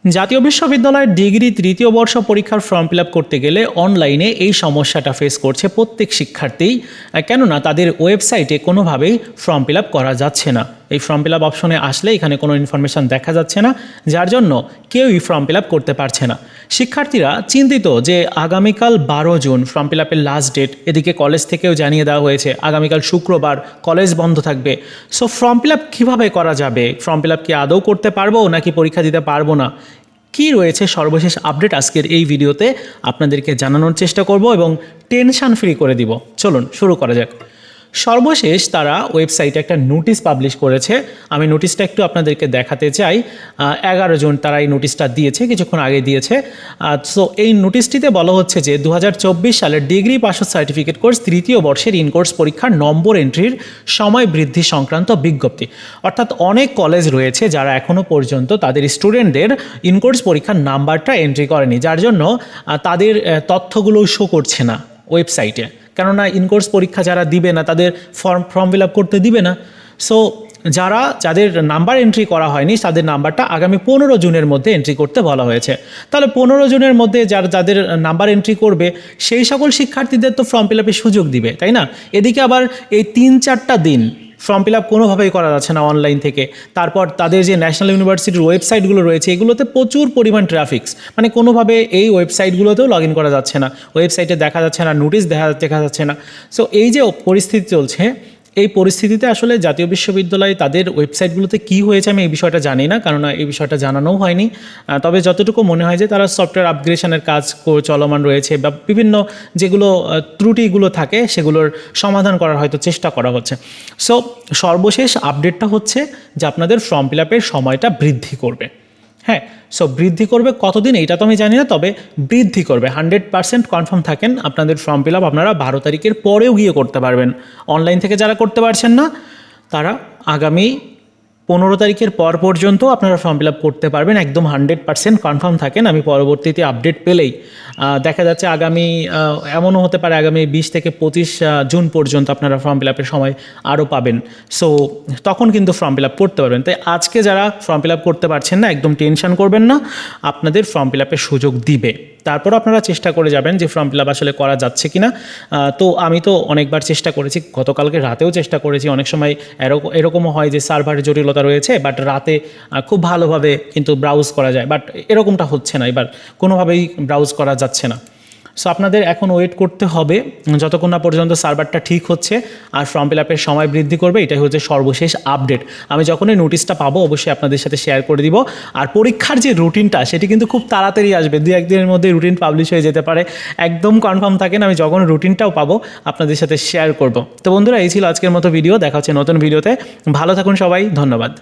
জাতীয় বিশ্ববিদ্যালয়ের ডিগ্রি তৃতীয় বর্ষ পরীক্ষার ফর্ম ফিল আপ করতে গেলে অনলাইনে এই সমস্যাটা ফেস করছে প্রত্যেক শিক্ষার্থীই। কেননা তাদের ওয়েবসাইটে কোনোভাবেই ফর্ম ফিল আপ করা যাচ্ছে না। এই ফর্ম ফিল আপ অপশনে আসলে এখানে কোনো ইনফরমেশান দেখা যাচ্ছে না, যার জন্য কেউই ফর্ম ফিল আপ করতে পারছে না। শিক্ষার্থীরা চিন্তিত যে আগামীকাল 12 জুন ফর্ম ফিল আপের লাস্ট ডেট, এদিকে কলেজ থেকেও জানিয়ে দেওয়া হয়েছে আগামীকাল শুক্রবার কলেজ বন্ধ থাকবে। সো ফর্ম ফিল আপ কীভাবে করা যাবে? ফর্ম ফিল আপ কি আদৌ করতে পারবো নাকি পরীক্ষা দিতে পারবো না? কী রয়েছে সর্বশেষ আপডেট আজকের এই ভিডিওতে আপনাদেরকে জানানোর চেষ্টা করব এবং টেনশন ফ্রি করে দিব। চলুন শুরু করা যাক। সর্বশেষ তারা ওয়েবসাইটে একটা নোটিশ পাবলিশ করেছে। আমি নোটিশটা একটু আপনাদেরকে দেখাতে চাই। 11 জন তারা এই নোটিশটা দিয়েছে, কিছুক্ষণ আগে দিয়েছে। সো এই নোটিশটিতে বলা হচ্ছে যে 2024 সালের ডিগ্রি পাস সার্টিফিকেট কোর্স তৃতীয় বর্ষের ইনকোর্স পরীক্ষার নম্বর এন্ট্রির সময় বৃদ্ধি সংক্রান্ত বিজ্ঞপ্তি। অর্থাৎ অনেক কলেজ রয়েছে যারা এখনও পর্যন্ত তাদের স্টুডেন্টদের ইনকোর্স পরীক্ষার নাম্বারটা এন্ট্রি করেনি, যার জন্য তাদের তথ্যগুলো শো করছে না ওয়েবসাইটে। কেননা ইনকোর্স পরীক্ষা যারা দিবে না তাদের ফর্ম ফিল আপ করতে দিবে না। সো যাদের নাম্বার এন্ট্রি করা হয়নি তাদের নাম্বারটা আগামী 15 জুনের মধ্যে এন্ট্রি করতে বলা হয়েছে। তাহলে 15 জুনের মধ্যে যাদের নাম্বার এন্ট্রি করবে সেই সকল শিক্ষার্থীদের তো ফর্ম ফিল আপের সুযোগ দিবে, তাই না? এদিকে আবার এই 3-4টা দিন ফর্ম ফিল আপ কোনোভাবেই করা যাচ্ছে না অনলাইন থেকে। তারপর তাদের যে ন্যাশনাল ইউনিভার্সিটির ওয়েবসাইটগুলো রয়েছে এগুলোতে প্রচুর পরিমাণ ট্রাফিক্স, মানে কোনোভাবে এই ওয়েবসাইটগুলোতেও লগ ইন করা যাচ্ছে না, ওয়েবসাইটে দেখা যাচ্ছে না, নোটিশ দেখা যাচ্ছে না। সো এই যে পরিস্থিতি চলছে, এই পরিস্থিতিতে আসলে জাতীয় বিশ্ববিদ্যালয় তাদের ওয়েবসাইটগুলোতে কী হয়েছে আমি এই বিষয়টা জানি না, কারণ এই বিষয়টা জানানোও হয়নি। তবে যতটুকু মনে হয় যে তারা সফটওয়্যার আপগ্রেডেশনের কাজ চলমান রয়েছে বা বিভিন্ন যেগুলো ত্রুটিগুলো থাকে সেগুলোর সমাধান করার হয়তো চেষ্টা করা হচ্ছে। সো সর্বশেষ আপডেটটা হচ্ছে যে আপনাদের ফর্ম ফিল আপের সময়টা বৃদ্ধি করবে। হ্যাঁ, সো বৃদ্ধি করবে কতদিন এইটা তো আমি জানি না, তবে বৃদ্ধি করবে। 100% কনফার্ম থাকেন আপনাদের ফর্ম ফিল আপ আপনারা 12 তারিখের পরেও গিয়ে করতে পারবেন। অনলাইন থেকে যারা করতে পারছেন না তারা আগামী 15 তারিখের পর পর্যন্ত আপনারা ফর্ম ফিল আপ করতে পারবেন। একদম 100% কনফার্ম থাকেন। আমি পরবর্তীতে আপডেট পেলেই দেখা যাচ্ছে আগামী এমনও হতে পারে আগামী 20 থেকে 25 জুন পর্যন্ত আপনারা ফর্ম ফিল আপের সময় আরও পাবেন। সো তখন কিন্তু ফর্ম ফিল আপ করতে পারবেন। তাই আজকে যারা ফর্ম ফিল আপ করতে পারছেন না একদম টেনশন করবেন না, আপনাদের ফর্ম ফিল আপের সুযোগ দিবে। তারপর আপনারা চেষ্টা করে যাবেন যে ফর্ম ফিল আপ আসলে করা যাচ্ছে কি না। তো আমি তো অনেকবার চেষ্টা করেছি, গতকালকে রাতেও চেষ্টা করেছি। অনেক সময় এরকমও হয় যে সার্ভারের জটিলতা রয়েছে, বাট রাতে খুব ভালোভাবে কিন্তু ব্রাউজ করা যায়, বাট এরকমটা হচ্ছে না, এবার কোনোভাবেই ব্রাউজ করা যাচ্ছে না। সো আপনাদের এখন ওয়েট করতে হবে যতক্ষণ না পর্যন্ত সার্ভারটা ঠিক হচ্ছে আর ফর্ম ফিল আপের সময় বৃদ্ধি করবে। এটাই হচ্ছে সর্বশেষ আপডেট। আমি যখনই নোটিশটা পাবো অবশ্যই আপনাদের সাথে শেয়ার করে দিব। আর পরীক্ষার যে রুটিনটা সেটি কিন্তু খুব তাড়াতাড়ি আসবে, 2-1 দিনের মধ্যে রুটিন পাবলিশ হয়ে যেতে পারে। একদম কনফার্ম থাকেন, আমি যখন রুটিনটাও পাবো আপনাদের সাথে শেয়ার করব। তো বন্ধুরা, এই ছিল আজকের মতো ভিডিও। দেখা হচ্ছে নতুন ভিডিওতে। ভালো থাকুন সবাই, ধন্যবাদ।